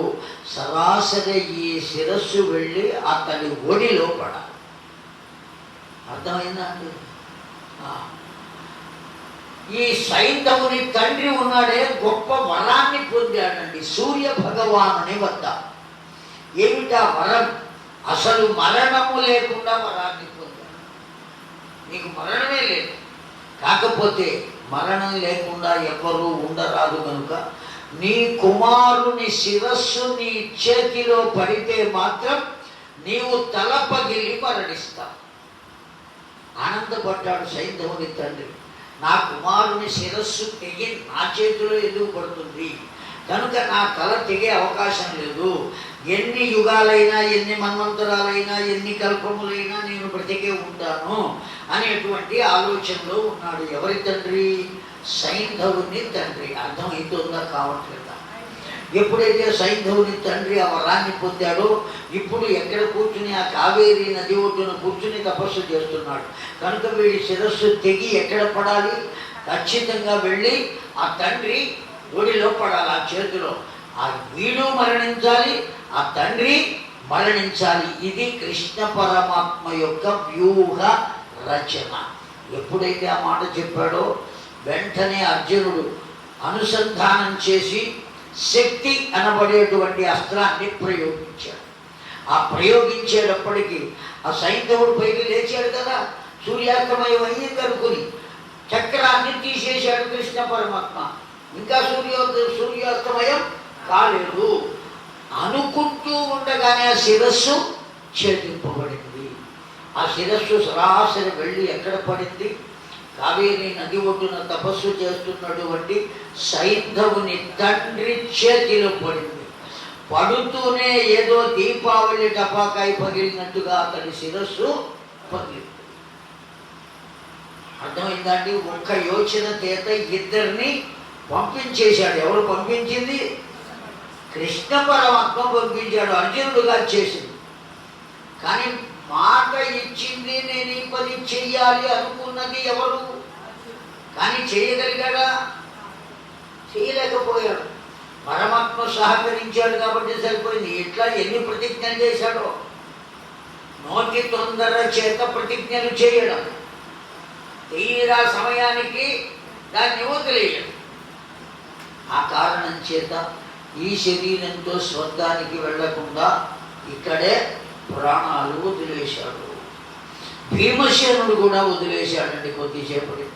సరాసరి ఈ శిరస్సు వెళ్ళి అతడి ఒడిలో పడాలి. అర్థమైందా అండి? ఈ సైంధవుని తండ్రి ఉన్నాడే గొప్ప వరాన్ని పొందాడండి సూర్య భగవానుని వద్ద. ఏమిటా వరం? అసలు మరణము లేకుండా వరాన్ని పొందాడు. నీకు మరణమే లేదు, కాకపోతే మరణం లేకుండా ఎవ్వరూ ఉండరాదు కనుక నీ కుమారుని శిరస్సు నీ చేతిలో పడితే మాత్రం నీవు తల పగిలి మరణిస్తావు. ఆనందపడ్డాడు సైంధవుని తండ్రి. నా కుమారుని శిరస్సు తెగి నా చేతిలో ఎందుకు పడుతుంది? కనుక నా తల తెగే అవకాశం లేదు. ఎన్ని యుగాలైనా, ఎన్ని మన్వంతరాలైనా, ఎన్ని కల్పములైనా నేను బ్రతికే ఉంటాను అనేటువంటి ఆలోచనలో ఉన్నాడు. ఎవరి తండ్రి? సైంధవుని తండ్రి. అర్థమవుతుందా కావట్లేదా? ఎప్పుడైతే సైంధవుని తండ్రి ఆ వరాన్ని పొందాడో ఇప్పుడు ఎక్కడ కూర్చుని ఆ కావేరీ నది ఒడ్డున కూర్చుని తపస్సు చేస్తున్నాడు. కనుక వీడి శిరస్సు తెగి ఎక్కడ పడాలి? ఖచ్చితంగా వెళ్ళి ఆ తండ్రి ఒడిలో పడాలి, ఆ చేతిలో. ఆ వీడు మరణించాలి, ఆ తండ్రి మరణించాలి. ఇది కృష్ణ పరమాత్మ యొక్క వ్యూహ రచన. ఎప్పుడైతే ఆ మాట చెప్పాడో వెంటనే అర్జునుడు అనుసంధానం చేసి శక్తి అనబడేటువంటి అస్త్రాన్ని ప్రయోగించాడు. ఆ ప్రయోగించేటప్పటికీ ఆ సైంధవుడు పైకి లేచాడు కదా, సూర్యాస్తమయం అయ్యింది అనుకుని చక్రాన్ని తీసేశాడు కృష్ణ పరమాత్మ. ఇంకా సూర్యాస్తమయం కాలేదు అనుకుంటూ ఉండగానే ఆ శిరస్సు ఛేదింపబడింది. ఆ శిరస్సు సరాసరి వెళ్ళి ఎక్కడ పడింది? కావేరీ నది ఒడ్డున తపస్సు చేస్తున్నటువంటి సైంధవుని తండ్రి చేతిలో పడింది. పడుతూనే ఏదో దీపావళి టపాకాయ పగిలినట్టుగా అతని శిరస్సు పగిలింది. అర్థమైందండి? ఒక్క యోచన చేత ఇద్దరిని పంపించేశాడు. ఎవరు పంపించింది? కృష్ణ పరమాత్మ పంపించాడు. అర్జునుడుగా చేసింది. కానీ మాట ఇచ్చింది, నేను ఈ పని చెయ్యాలి అనుకున్నది ఎవరు? కానీ చేయగలిగాడా? చేయలేకపోయాడు. పరమాత్మ సహకరించాడు కాబట్టి సరిపోయింది. ఇట్లా ఎన్ని ప్రతిజ్ఞలు చేశాడో, నోటి తొందర చేత ప్రతిజ్ఞలు చేయడం, తీరా సమయానికి దాన్ని వదిలేయడం. ఆ కారణం చేత ఈ శరీరంతో స్వర్గానికి వెళ్లకుండా ఇక్కడే ప్రాణాలు వదిలేశాడు. భీమసేనుడు కూడా వదిలేశాడండి కొద్దిసేపటి.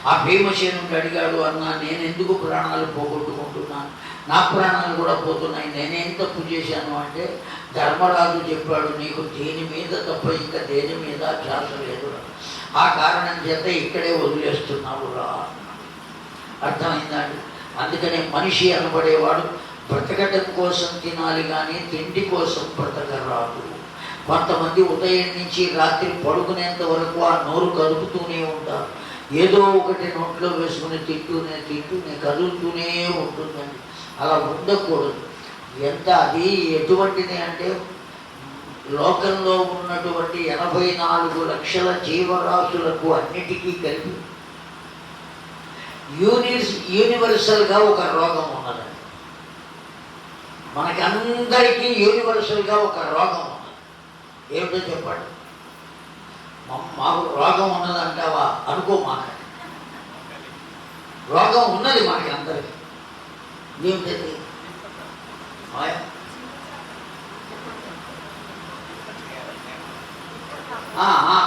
ఆ భీమసేనుడు అడిగాడు, అన్నా నేను ఎందుకు ప్రాణాలు పోగొట్టుకుంటున్నాను? నా ప్రాణాలు కూడా పోతున్నాయి, నేనేం తప్పు చేశాను అంటే ధర్మరాజు చెప్పాడు, నీకు దేని మీద తప్ప ఇంకా దేని మీద ధ్యాస లేదు, ఆ కారణం చేత ఇక్కడే వదిలేస్తున్నావురా. అర్థమైందండి? అందుకనే మనిషి అనబడేవాడు బ్రతకటం కోసం తినాలి కానీ తిండి కోసం బ్రతకరాదు. కొంతమంది ఉదయం నుంచి రాత్రి పడుకునేంత వరకు ఆ నోరు కదుపుతూనే ఉంటారు. ఏదో ఒకటి నోట్లో వేసుకుని తింటూనే కదులుతూనే ఉంటుందండి. అలా ఉండకూడదు. ఎంత అది ఎటువంటిది అంటే లోకంలో ఉన్నటువంటి 84 లక్షల జీవరాశులకు అన్నిటికీ కలిపి యూనివర్సల్గా ఒక రోగం ఉన్నదండి. మనకందరికీ యూనివర్సల్గా ఒక రోగం ఉన్నది. ఏమిటో చెప్పండి? మాకు రోగం ఉన్నదంటావా? అనుకో, మాట రోగం ఉన్నది మనకి అందరికీ. ఏమిటది?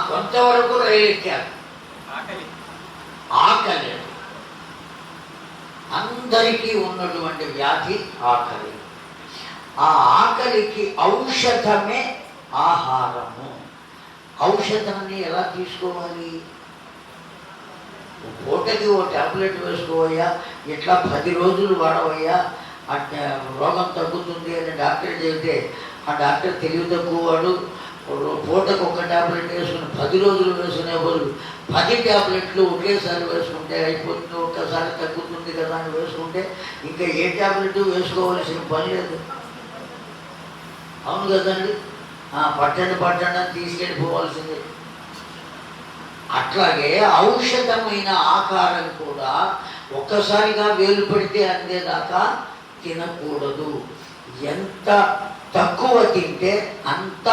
కొంతవరకు రైలు ఎక్కారు. ఆకలి అందరికీ ఉన్నటువంటి వ్యాధి ఆకలి. ఆ ఆకలికి ఔషధమే ఆహారము. ఔషధాన్ని ఎలా తీసుకోవాలి? పూటకి ఓ టాబ్లెట్ వేసుకోవయ్యా, ఇట్లా 10 రోజులు వాడవయ్యా, రోగం తగ్గుతుంది అని డాక్టర్ చెబితే ఆ డాక్టర్ తెలివి తక్కువ వాడు పూటకు ఒక టాబ్లెట్ వేసుకుని 10 రోజులు వేసుకునే బదులు 10 టాబ్లెట్లు ఒకేసారి వేసుకుంటే అయిపోతుంది, ఒక్కసారి తగ్గుతుంది కదా అని వేసుకుంటే ఇంకా ఏ టాబ్లెట్ వేసుకోవాల్సిన పని లేదు. అవును కదండి? పట్టండి అని తీసుకెళ్ళిపోవాల్సిందే. అట్లాగే ఔషధమైన ఆకారం కూడా ఒక్కసారిగా వేలు పెడితే అందేదాకా తినకూడదు. ఎంత తక్కువ తింటే అంత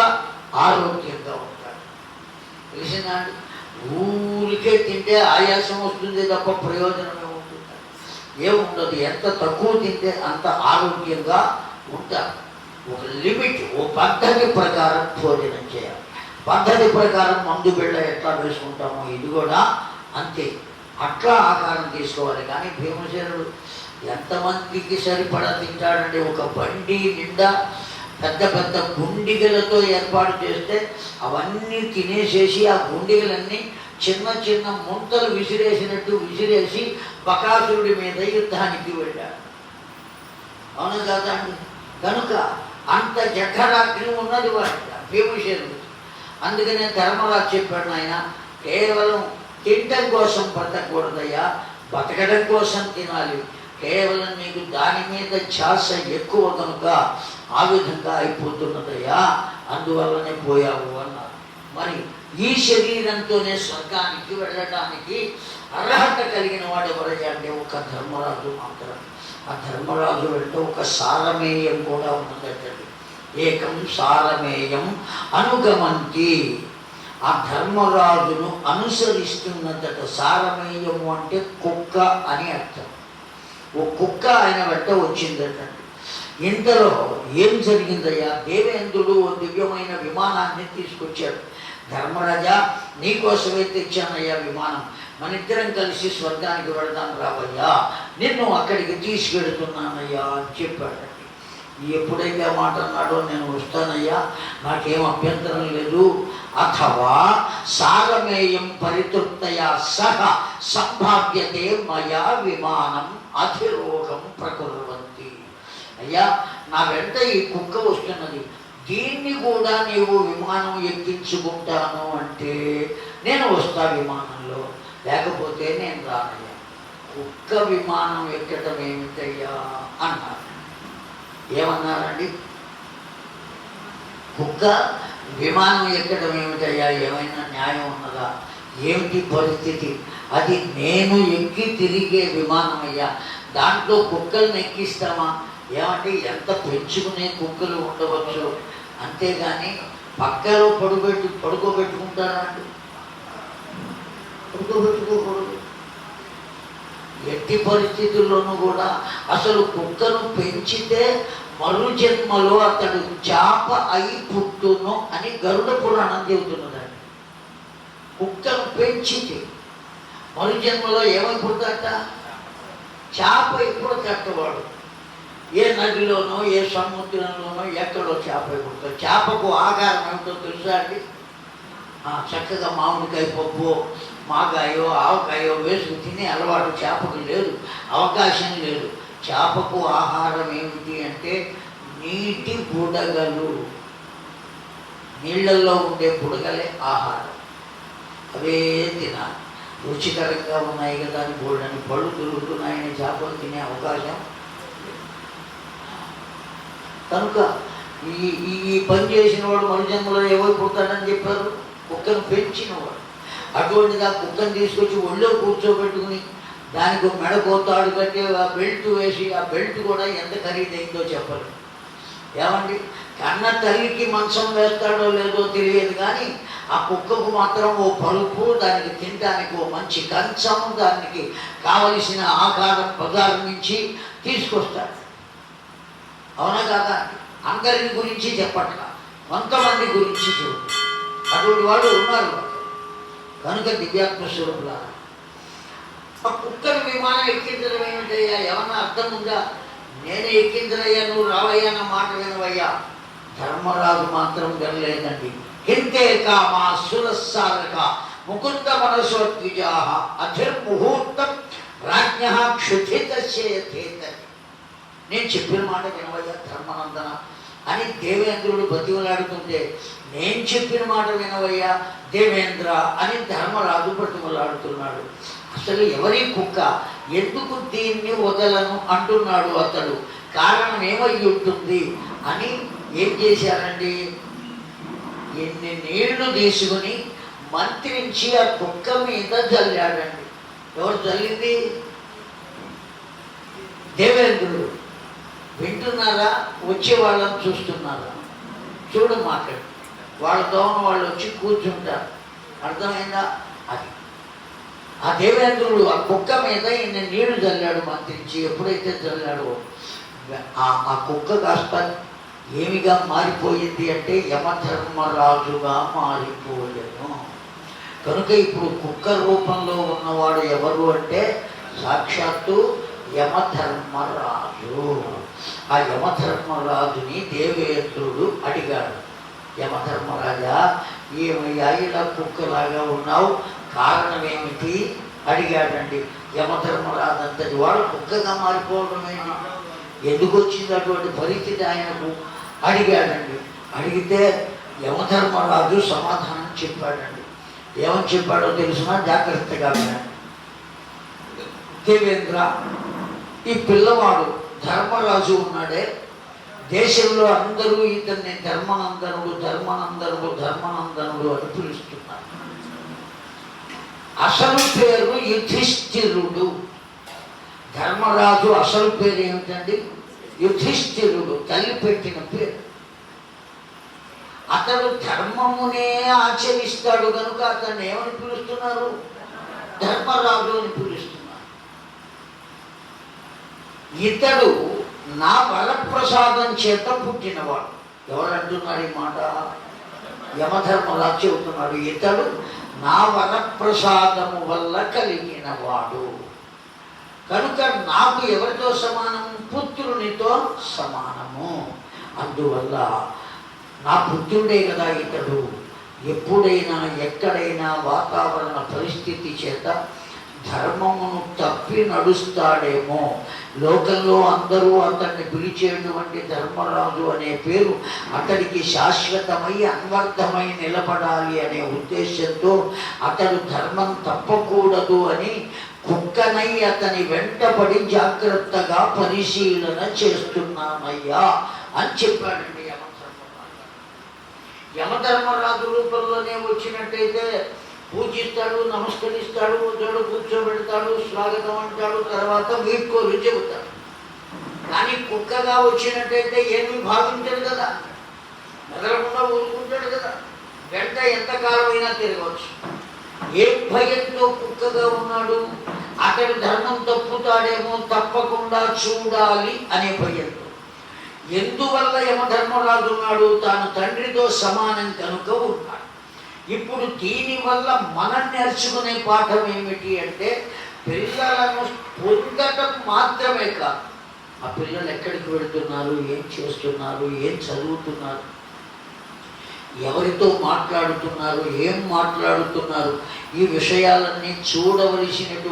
ఆరోగ్యంగా ఉంటాడు. తెలిసిందా అండి? ఊరికే తింటే ఆయాసం వస్తుంది తప్ప ప్రయోజనం ఏముండదు. ఎంత తక్కువ తింటే అంత ఆరోగ్యంగా ఉంటారు. ఒక లిమిట్, ఓ పద్ధతి ప్రకారం భోజనం చేయాలి. పద్ధతి ప్రకారం మందు బిళ్ళ ఎట్లా వేసుకుంటామో ఇది కూడా అంతే, అట్లా ఆకారం తీసుకోవాలి. కానీ భీమసేనుడు ఎంతమందికి సరిపడా తింటాడంటే ఒక బండి నిండా పెద్ద పెద్ద గుండిగలతో ఏర్పాటు చేస్తే అవన్నీ తినేసేసి ఆ గుండిగలన్నీ చిన్న చిన్న ముంతలు విసిరేసినట్టు విసిరేసి బకాసురుడి మీద యుద్ధానికి వెళ్ళాడు. అవును కాదండి. కనుక అంత జఠరాగ్ని ఉన్నది వాడికి భీమసేనుడు. అందుకనే ధర్మరాజు చెప్పాడు, ఆయన కేవలం తినడం కోసం బ్రతకూడదయ్యా, బతకడం కోసం తినాలి. కేవలం నీకు దాని మీద ధ్యాస ఎక్కువ కనుక ఆ విధంగా అయిపోతున్నదయ్యా, అందువల్లనే పోయావు అన్నారు. మరి ఈ శరీరంతోనే స్వర్గానికి వెళ్ళడానికి అర్హత కలిగిన వాడు ఎవరయ్యా అంటే ఒక ధర్మరాజు మాత్రం. ఆ ధర్మరాజు వెంట ఒక సారమేయం కూడా ఉన్నదండి. ఏకం సారమేయం అనుగమంతి. ఆ ధర్మరాజును అనుసరిస్తున్నదట. సారమేయము అంటే కుక్క అని అర్థం. ఓ కుక్క ఆయన వెంట వచ్చిందటండి. ఇంతలో ఏం జరిగిందయ్యా, దేవేంద్రుడు ఓ దివ్యమైన విమానాన్ని తీసుకొచ్చాడు. ధర్మరాజా, నీకోసమే తెచ్చానయ్యా విమానం, మనిద్దరం కలిసి స్వర్గానికి వెళదాం రావయ్యా, నిన్ను అక్కడికి తీసుకెడుతున్నానయ్యా అని చెప్పాడండి. ఎప్పుడైతే ఆ మాట అన్నాడో, నేను వస్తానయ్యా, నాకేం అభ్యంతరం లేదు. అథవా సారమేయం పరితృప్తయా సహ సంభావ్యతే మయా విమానం అధిరోహం ప్రకుర్వంతి. అయ్యా, నా వెంట ఈ కుక్క వస్తున్నది, దీన్ని కూడా నీవు విమానం ఎక్కించుకుంటాను అంటే నేను వస్తా విమానంలో, లేకపోతే నేను రానయ్యా. కుక్క విమానం ఎక్కడం ఏమిటయ్యా అన్నారు. ఏమన్నారండి? కుక్క విమానం ఎక్కడం ఏమిటయ్యా, ఏమైనా న్యాయం ఉన్నదా? ఏమిటి పరిస్థితి? అది నేను ఎక్కి తిరిగే విమానం అయ్యా, దాంట్లో కుక్కల్ని ఎక్కిస్తామా? ఏమంటే ఎంత పెంచుకునే కుక్కలు ఉండవచ్చు, అంతేగాని పక్కలో పడుకోబెట్టుకుంటారా అండి? పడుకోబెట్టుకోకూడదు. ఎట్టి పరిస్థితుల్లోనూ కూడా అసలు కుక్కను పెంచితే మరు జన్మలో అతడు చేప అయి పుట్టును అని గరుడ పురాణం చెబుతున్నదండి. కుక్కను పెంచితే మరు జన్మలో ఏమై పుడతాట? చేప ఎప్పుడు కట్టవాడు. ఏ నదిలోనో ఏ సముద్రంలోనో ఎక్కడో చేప పుడతాడు. చేపకు ఆకారం ఏమిటో తెలుసా అండి? చక్కగా మామిడికాయ పప్పు, మాగాయో ఆవకాయో వేసుకుని తినే అలవాటు చేపకు లేదు, అవకాశం లేదు. చేపకు ఆహారం ఏమిటి అంటే నీటి బుడగలు, నీళ్ళల్లో ఉండే బుడగలే ఆహారం. అవే తినాలి. రుచికరంగా ఉన్నాయి కదా అని బోల్డని పళ్ళు దొరుకుతున్నాయని చేపలు తినే అవకాశం. కనుక ఈ పని చేసిన వాడు మరుజన్మలో ఏమైపోతాడని చెప్పారు? కుక్కను పెంచినవాడు. అటువంటిది ఆ కుక్కను తీసుకొచ్చి ఒళ్ళో కూర్చోబెట్టుకుని దానికి మెడకో తాడు కట్టి ఆ బెల్ట్ వేసి, ఆ బెల్ట్ కూడా ఎంత ఖరీదైందో చెప్పరు. ఏమండి, కన్న తల్లికి మంచం వేస్తాడో లేదో తెలియదు, కానీ ఆ కుక్కకు మాత్రం ఓ పలుపు, దానికి తినడానికి ఓ మంచి కంచం, దానికి కావలసిన ఆకారం బజారు నుంచి తీసుకొస్తాడు. అవునా కాదా? అందరి గురించి చెప్పట్ల, కొంతమంది గురించి చూడు. అటువంటి వాడు ఉన్నారు. కనుక దివ్యాత్మ స్వరూపులారా, ఆ కుక్కను విమానం ఎక్కించడం ఏమిటయ్యా? ఏమన్నా అర్థం ఉందా? నేను ఎక్కించనయ్యా, నువ్వు రావయ్యా, నా మాట వినవయ్యా. ధర్మరాజు మాత్రం వినలేదండి. హింతే కామా సురస్సారక ముకుంద మనసోద్విజా అధిర్ముహూర్తం రాజ్ఞ క్షుధితేత. నేను చెప్పిన మాట వినవయ్యా ధర్మనందన అని దేవేంద్రుడు బతిమలాడుతుంటే, నేను చెప్పిన మాట వినవయ్యా దేవేంద్ర అని ధర్మరాజు బతిమలాడుతున్నాడు. అసలు ఎవరి కుక్క, ఎందుకు దీన్ని వదలను అంటున్నాడు అతడు, కారణం ఏమై ఉంటుంది అని ఏం చేశారండి? ఎన్ని నీళ్లు తీసుకుని మంత్రించి ఆ కుక్క మీద జల్లాడండి. ఎవరు జల్లింది? దేవేంద్రుడు. వింటున్నారా? వచ్చే వాళ్ళని చూస్తున్నారా? చూడు మాట్లాడు. వాళ్ళతో వాళ్ళు వచ్చి కూర్చుంటారు. అర్థమైందా? అది ఆ దేవేంద్రుడు ఆ కుక్క మీద ఈయన నీళ్లు చల్లాడు మంత్రించి. ఎప్పుడైతే చల్లాడో ఆ కుక్క కాస్త ఏమిగా మారిపోయింది అంటే యమధర్మరాజుగా మారిపోయాను. కనుక ఇప్పుడు కుక్క రూపంలో ఉన్నవాడు ఎవరు అంటే సాక్షాత్తు యమధర్మరాజు. ఆ యమధర్మరాజుని దేవేంద్రుడు అడిగాడు, యమధర్మరాజా, ఏమయ్యా ఇలా కుక్కలాగా ఉన్నావు, కారణం ఏమిటి అడిగాడండి. యమధర్మరాజు అంతటి వాడు కుక్కగా మారిపోవడం ఏంటి? ఎందుకు వచ్చింది అటువంటి పరిస్థితి ఆయనకు అడిగాడండి. అడిగితే యమధర్మరాజు సమాధానం చెప్పాడండి. ఏమని చెప్పాడో తెలిసినా జాగ్రత్తగా వినండి. దేవేంద్ర, ఈ పిల్లవాడు ధర్మరాజు ఉన్నాడే, దేశంలో అందరూ ఇతన్ని ధర్మనందనుడు ధర్మనందనుడు ధర్మనందనుడు అని పిలుస్తున్నారు. అసలు పేరు యుధిష్ఠిరుడు. ధర్మరాజు అసలు పేరు ఏమిటండి? యుధిష్ఠిరుడు, తల్లి పెట్టిన పేరు. అతడు ధర్మమునే ఆచరిస్తాడు కనుక అతన్ని ఏమని పిలుస్తున్నారు? ధర్మరాజు అని పిలుస్తున్నారు. ఇతడు నా వరప్రసాదం చేత పుట్టినవాడు. ఎవరంటున్నాడు ఈ మాట? యమధర్మరాజు చెబుతున్నాడు. ఇతడు నా వరప్రసాదము వల్ల కలిగినవాడు కనుక నాకు ఎవరితో సమానము? పుత్రునితో సమానము. అందువల్ల నా పుత్రుడే కదా ఇతడు. ఎప్పుడైనా ఎక్కడైనా వాతావరణ పరిస్థితి చేత ధర్మమును తప్పి నడుస్తాడేమో, లోకంలో అందరూ అతన్ని పిలిచేటువంటి ధర్మరాజు అనే పేరు అతడికి శాశ్వతమై అన్వర్థమై నిలబడాలి అనే ఉద్దేశంతో అతడు ధర్మం తప్పకూడదు అని కుక్కనై అతని వెంటబడి జాగ్రత్తగా పరిశీలన చేస్తున్నానయ్యా అని చెప్పాడండి యమధర్మరాజు. యమధర్మరాజు రూపంలోనే వచ్చినట్టయితే పూజిస్తాడు, నమస్కరిస్తాడు, ఉద్దడు కూర్చోబెడతాడు, స్వాగతం అంటాడు, తర్వాత వీడ్కోలు చెబుతాడు. కానీ కుక్కగా వచ్చినట్టయితే ఏమీ భావించడు కదా, మెదలకుండా ఊరుకుంటాడు కదా, వెంట ఎంతకాలమైనా తిరగవచ్చు. ఏ భయంతో కుక్కగా ఉన్నాడు? అతడు ధర్మం తప్పుతాడేమో, తప్పకుండా చూడాలి అనే భయంతో. ఎందువల్ల యమధర్మరాజు ఉన్నాడు? తాను తండ్రితో సమానం కనుక ఉన్నాడు. ఇప్పుడు దీనివల్ల మనం నేర్చుకునే పాఠం ఏమిటి అంటే, పిల్లలను పొందటం మాత్రమే కాదు, ఆ పిల్లలు ఎక్కడికి వెళుతున్నారు, ఏం చేస్తున్నారు, ఏం చదువుతున్నారు, ఎవరితో మాట్లాడుతున్నారు, ఏం మాట్లాడుతున్నారు, ఈ విషయాలన్నీ చూడవలసినటువంటి